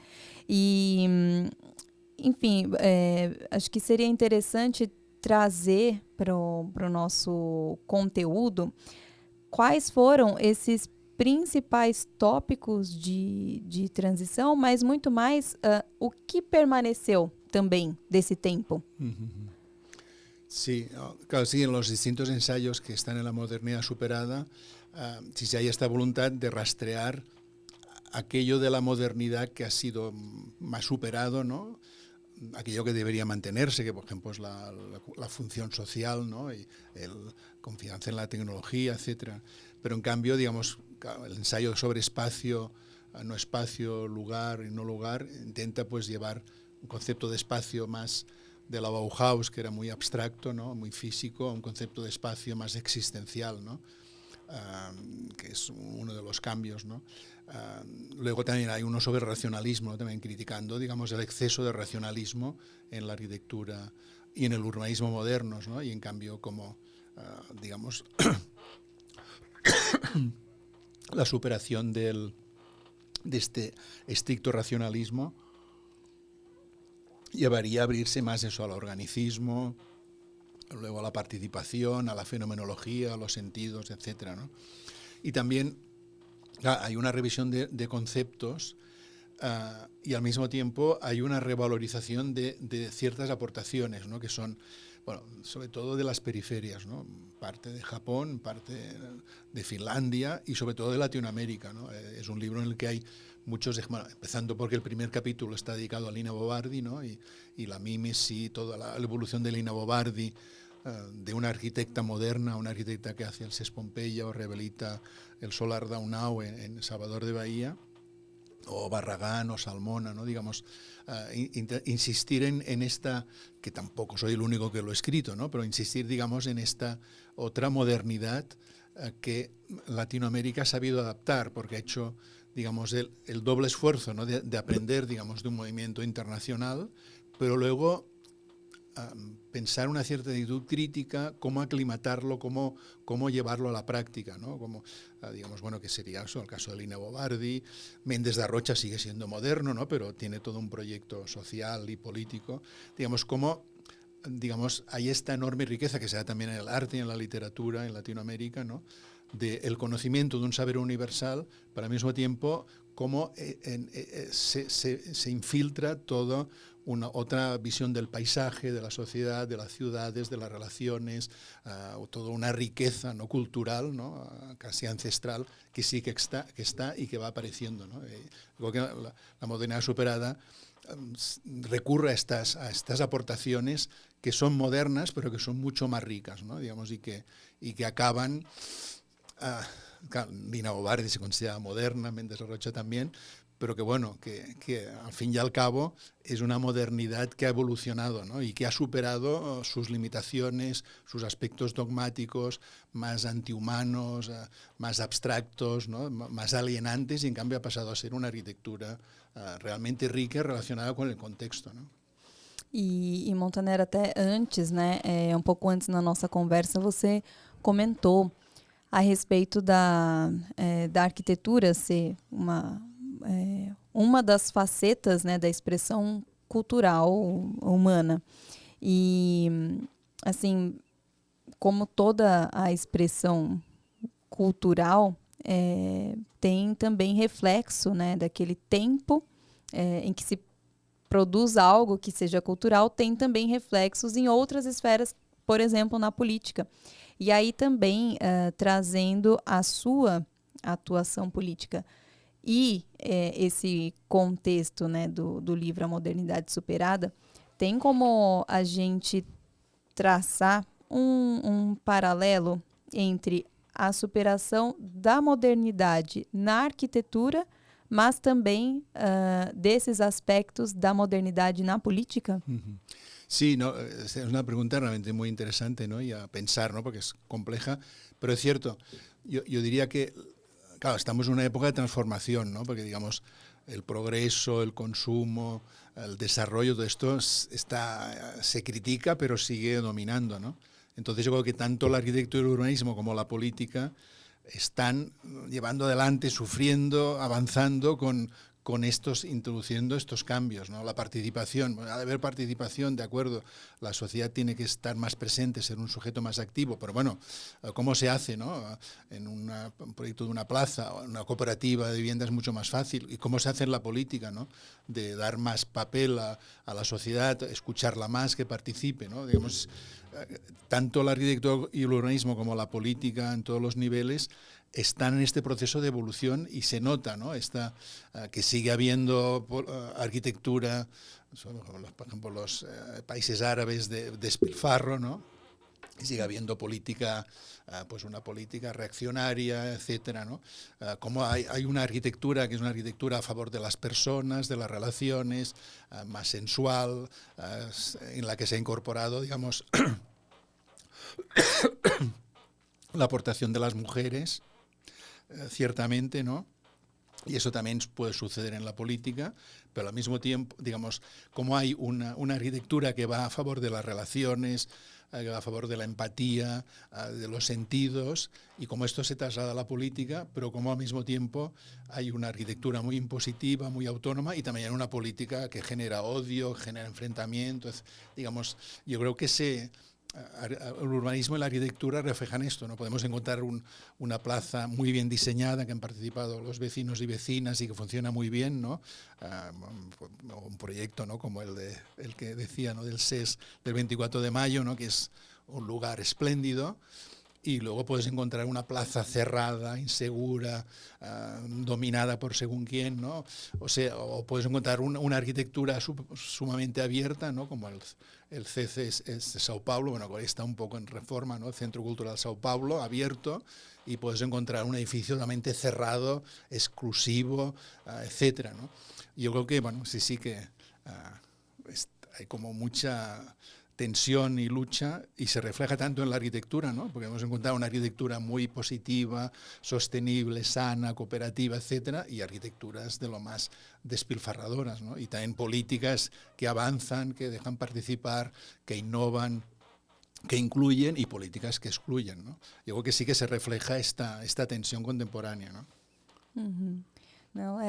E, enfim, acho que seria interessante trazer para o nosso conteúdo quais foram esses principais tópicos de transição, mas muito mais o que permaneceu também desse tempo. Sí, claro, sí, en los distintos ensayos que están en La modernidad superada, sí hay esta voluntad de rastrear aquello de la modernidad que ha sido más superado, ¿no? Aquello que debería mantenerse, que por ejemplo es la función social, ¿no? Y confianza en la tecnología, etcétera. Pero en cambio, digamos, el ensayo sobre espacio, no espacio, lugar y no lugar, intenta pues llevar un concepto de espacio más de la Bauhaus, que era muy abstracto, ¿no? Muy físico, a un concepto de espacio más existencial, ¿no? Que es uno de los cambios, ¿no? Luego también hay uno sobre racionalismo, ¿no? También criticando, digamos, el exceso de racionalismo en la arquitectura y en el urbanismo modernos, ¿no? Y en cambio como, digamos, la superación de este estricto racionalismo llevaría a abrirse más eso al organicismo, luego a la participación, a la fenomenología, a los sentidos, etcétera, ¿no? Y también hay una revisión de conceptos y al mismo tiempo hay una revalorización de ciertas aportaciones, ¿no? Que son, bueno, sobre todo de las periferias, ¿no? Parte de Japón, parte de Finlandia y sobre todo de Latinoamérica, ¿no? Es un libro en el que hay muchos, bueno, empezando porque el primer capítulo está dedicado a Lina Bo Bardi, ¿no? Y la mimesis, toda la evolución de Lina Bo Bardi, de una arquitecta moderna, una arquitecta que hace el Ses Pompeia o rehabilita el Solar Daunau en Salvador de Bahía, o Barragán o Salmona, ¿no? Digamos, insistir en esta, que tampoco soy el único que lo he escrito, ¿no? Pero insistir, digamos, en esta otra modernidad que Latinoamérica ha sabido adaptar, porque ha hecho, digamos, el doble esfuerzo, ¿no? de aprender, digamos, de un movimiento internacional, pero luego pensar una cierta actitud crítica, cómo aclimatarlo, cómo llevarlo a la práctica, ¿no? Como, digamos, bueno, que sería eso, el caso de Lina Bo Bardi. Méndez da Rocha sigue siendo moderno, ¿no? Pero tiene todo un proyecto social y político. Digamos, cómo digamos, hay esta enorme riqueza que se da también en el arte y en la literatura en Latinoamérica, ¿no? Del conocimiento de un saber universal, pero al mismo tiempo cómo se infiltra toda una otra visión del paisaje, de la sociedad, de las ciudades, de las relaciones, toda una riqueza no cultural, ¿no? Casi ancestral, que sí que está y que va apareciendo, ¿no? Creo que la modernidad superada recurre a estas aportaciones que son modernas, pero que son mucho más ricas, ¿no? Digamos, y que acaban... Claro, Lina Obardi se considera moderna, Méndez Rocha también, pero que bueno, que al fin y al cabo es una modernidad que ha evolucionado, ¿no? Y que ha superado sus limitaciones, sus aspectos dogmáticos más antihumanos, más abstractos, ¿no? Más alienantes, y en cambio ha pasado a ser una arquitectura realmente rica relacionada con el contexto, ¿no? E Montaner, até antes, né, pouco antes na nossa conversa, você comentou a respeito da arquitetura ser uma das facetas, né, da expressão cultural humana. E, assim, como toda a expressão cultural, tem também reflexo, né, daquele tempo em que se produz algo que seja cultural, tem também reflexos em outras esferas, por exemplo, na política. E aí também trazendo a sua atuação política e esse contexto, né, do livro A Modernidade Superada, tem como a gente traçar um paralelo entre a superação da modernidade na arquitetura, mas também desses aspectos da modernidade na política? Uh-huh. Sí, no, es una pregunta realmente muy interesante, ¿no? Y a pensar, ¿no? Porque es compleja, pero es cierto. Yo diría que, claro, estamos en una época de transformación, ¿no? Porque, digamos, el progreso, el consumo, el desarrollo, todo esto se critica, pero sigue dominando, ¿no? Entonces yo creo que tanto la arquitectura y el urbanismo como la política están llevando adelante, sufriendo, avanzando introduciendo estos cambios, ¿no? La participación, ha de haber participación, de acuerdo, la sociedad tiene que estar más presente, ser un sujeto más activo, pero bueno, ¿cómo se hace, no? En un proyecto de una plaza o una cooperativa de vivienda es mucho más fácil. ¿Y cómo se hace en la política, no? De dar más papel a la sociedad, escucharla más, que participe, ¿no? Digamos, tanto la arquitectura y el urbanismo como la política en todos los niveles están en este proceso de evolución y se nota, ¿no? Que sigue habiendo arquitectura, por ejemplo, los países árabes de despilfarro, ¿no? Que sigue habiendo política, pues una política reaccionaria, etcétera, ¿no? Como hay una arquitectura que es una arquitectura a favor de las personas, de las relaciones, más sensual, en la que se ha incorporado, digamos, la aportación de las mujeres, ciertamente, ¿no? Y eso también puede suceder en la política, pero al mismo tiempo, digamos, como hay una arquitectura que va a favor de las relaciones, que va a favor de la empatía, de los sentidos, y como esto se traslada a la política, pero como al mismo tiempo hay una arquitectura muy impositiva, muy autónoma, y también hay una política que genera odio, genera enfrentamientos. Digamos, yo creo que el urbanismo y la arquitectura reflejan esto, ¿no? Podemos encontrar una plaza muy bien diseñada, que han participado los vecinos y vecinas y que funciona muy bien, ¿no? Un proyecto, ¿no? Como el que decía, ¿no? Del SES del 24 de mayo, ¿no? Que es un lugar espléndido. Y luego puedes encontrar una plaza cerrada, insegura, dominada por según quién, ¿no? O puedes encontrar una arquitectura sumamente abierta, ¿no? Como el CC es de Sao Paulo, bueno, está un poco en reforma, ¿no? El Centro Cultural Sao Paulo, abierto, y puedes encontrar un edificio totalmente cerrado, exclusivo, etcétera, ¿no? Yo creo que, bueno, sí que hay como mucha tensión y lucha, y se refleja tanto en la arquitectura, ¿no? Porque hemos encontrado una arquitectura muy positiva, sostenible, sana, cooperativa, etcétera, y arquitecturas de lo más despilfarradoras, ¿no? Y también políticas que avanzan, que dejan participar, que innovan, que incluyen, y políticas que excluyen, ¿no? Yo creo que sí que se refleja esta tensión contemporánea, ¿no? Uhum. Não,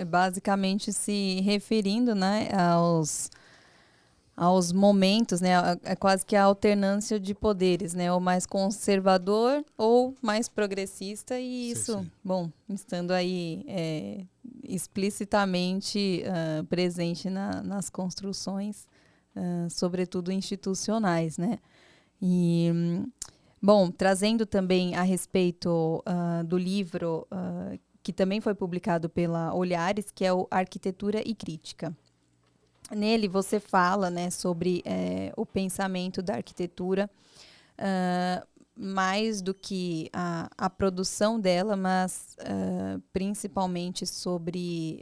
basicamente se referindo, né, aos momentos, né? É quase que a alternância de poderes, né? Ou mais conservador ou mais progressista, e isso, bom, estando aí explicitamente presente nas construções, sobretudo institucionais, né? E, bom, trazendo também a respeito do livro que também foi publicado pela Olhares, que é o Arquitetura e Crítica. Nele você fala, né, sobre o pensamento da arquitetura, mais do que a produção dela, mas principalmente sobre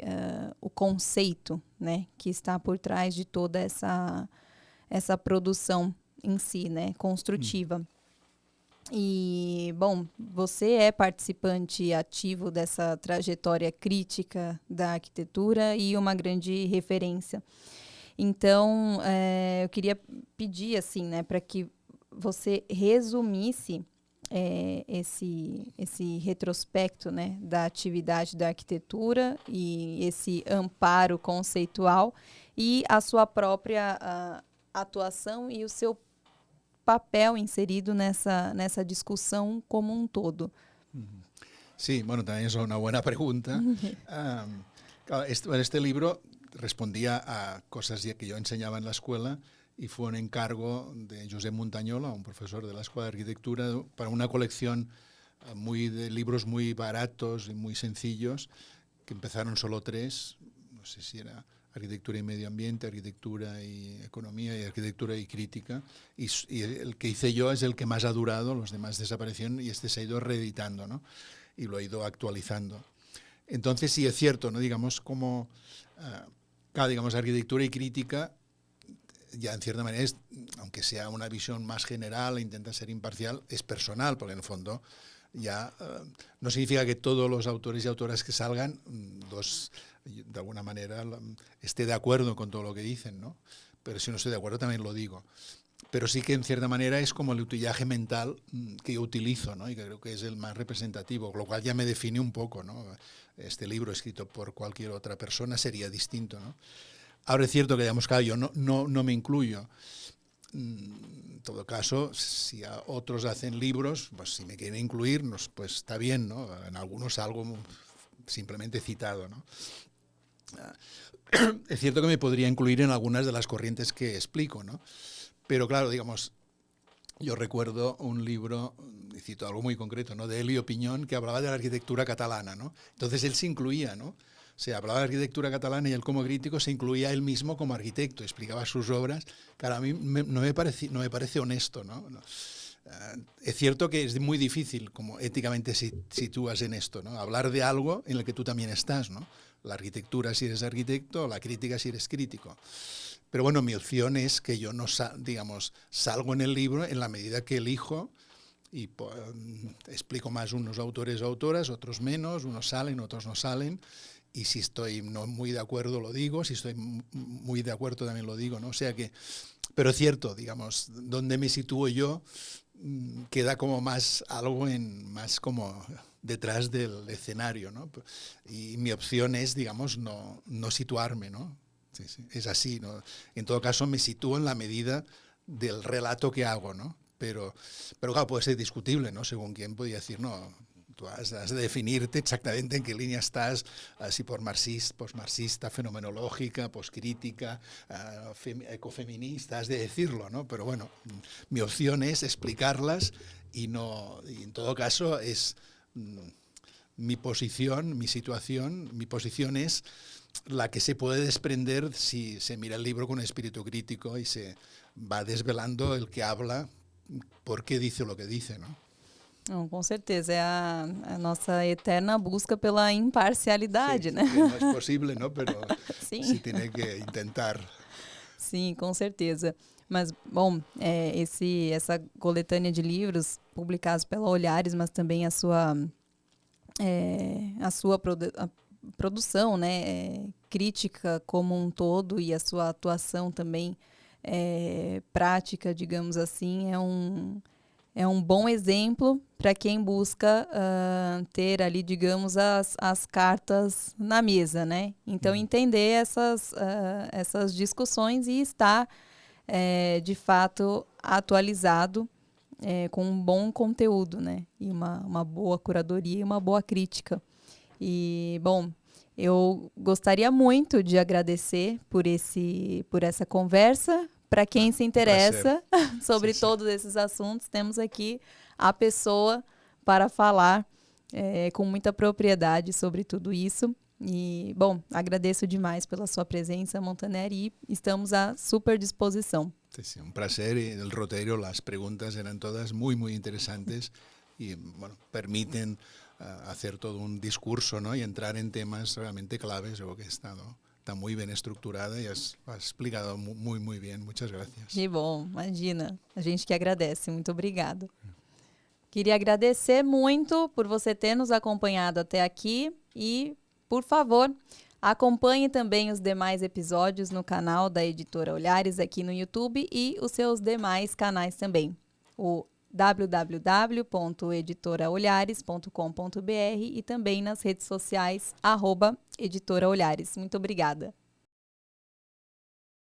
o conceito, né, que está por trás de toda essa produção em si, né, construtiva. E, bom, você é participante ativo dessa trajetória crítica da arquitetura e uma grande referência. Então, eu queria pedir, assim, né, para que você resumisse esse retrospecto, né, da atividade da arquitetura e esse amparo conceitual e a sua própria atuação e o seu papel inserido nessa discusión como un todo. Sí, bueno, también es una buena pregunta. Claro, este libro respondía a cosas que yo enseñaba en la escuela y fue un encargo de Josep Montañola, un profesor de la Escuela de Arquitectura, para una colección de libros muy baratos y muy sencillos, que empezaron solo 3, no sé si era Arquitectura y Medio Ambiente, Arquitectura y Economía y Arquitectura y Crítica. Y el que hice yo es el que más ha durado, los demás desaparecieron y este se ha ido reeditando, ¿no? Y lo ha ido actualizando. Entonces sí es cierto, ¿no? Digamos, como digamos, Arquitectura y Crítica, ya en cierta manera, aunque sea una visión más general e intenta ser imparcial, es personal, porque en el fondo ya no significa que todos los autores y autoras que salgan, de alguna manera, esté de acuerdo con todo lo que dicen, ¿no? Pero si no estoy de acuerdo también lo digo. Pero sí que en cierta manera es como el utillaje mental que yo utilizo, ¿no? Y que creo que es el más representativo, lo cual ya me define un poco, ¿no? Este libro escrito por cualquier otra persona sería distinto, ¿no? Ahora es cierto que, digamos, claro, yo no me incluyo. En todo caso, si a otros hacen libros, pues si me quieren incluir, pues está bien, ¿no? En algunos algo simplemente citado, ¿no? Es cierto que me podría incluir en algunas de las corrientes que explico, ¿no? Pero claro, digamos, yo recuerdo un libro, y cito algo muy concreto, ¿no? De Elio Piñón, que hablaba de la arquitectura catalana, ¿no? Entonces él se incluía, ¿no? O sea, hablaba de arquitectura catalana y él como crítico se incluía él mismo como arquitecto, explicaba sus obras. Claro, a mí no me parece honesto, ¿no? Es cierto que es muy difícil, como éticamente sitúas en esto, ¿no? Hablar de algo en el que tú también estás, ¿no? La arquitectura si eres arquitecto, la crítica si eres crítico. Pero bueno, mi opción es que yo no, digamos, salgo en el libro en la medida que elijo y explico más unos autores o autoras, otros menos, unos salen, otros no salen. Y si estoy no muy de acuerdo lo digo, si estoy muy de acuerdo también lo digo, ¿no? O sea que, pero es cierto, digamos, donde me sitúo yo queda como más algo más como detrás del escenario, ¿no? Y mi opción es, digamos, no situarme, ¿no? Sí, es así, ¿no? En todo caso me sitúo en la medida del relato que hago, ¿no? Pero claro, puede ser discutible, ¿no? Según quien podría decir, no, tú has de definirte exactamente en qué línea estás, si posmarxista, fenomenológica, poscrítica, ecofeminista, has de decirlo, ¿no? Pero bueno, mi opción es explicarlas y en todo caso es mi posición, mi situación, mi posición es la que se puede desprender si se mira el libro con espíritu crítico y se va desvelando el que habla por qué dice lo que dice, ¿no? Não, com certeza, é a nossa eterna busca pela imparcialidade, sí, né? Sí, no é possível, não? Pero se tem que tentar. Sim, com certeza. Mas, bom, essa coletânea de livros publicados pela Olhares, mas também a sua produção, né, crítica como um todo e a sua atuação também prática, digamos assim, é um bom exemplo para quem busca ter ali, digamos, as cartas na mesa, né? Então, entender essas discussões e estar de fato, atualizado, com um bom conteúdo, né? E uma boa curadoria e uma boa crítica. E, bom, eu gostaria muito de agradecer por essa conversa. Para quem se interessa sobre todos esses assuntos, temos aqui a pessoa para falar com muita propriedade sobre tudo isso. E, bom, agradeço demais pela sua presença, Montaner, e estamos à super disposição. Sí, un placer. Y en el rotario las preguntas eran todas muy, muy interesantes y bueno, permiten hacer todo un discurso, ¿no? Y entrar en temas realmente claves. Yo creo que está muy bien estruturada e has explicado muy bien. Muchas gracias. Que bom, imagina. A gente que agradece. Muito obrigado. Queria agradecer muito por você ter nos acompanhado até aqui e, por favor, acompanhe também os demais episódios no canal da Editora Olhares aqui no YouTube e os seus demais canais também. O www.editoraolhares.com.br e também nas redes sociais @editoraolhares. Muito obrigada.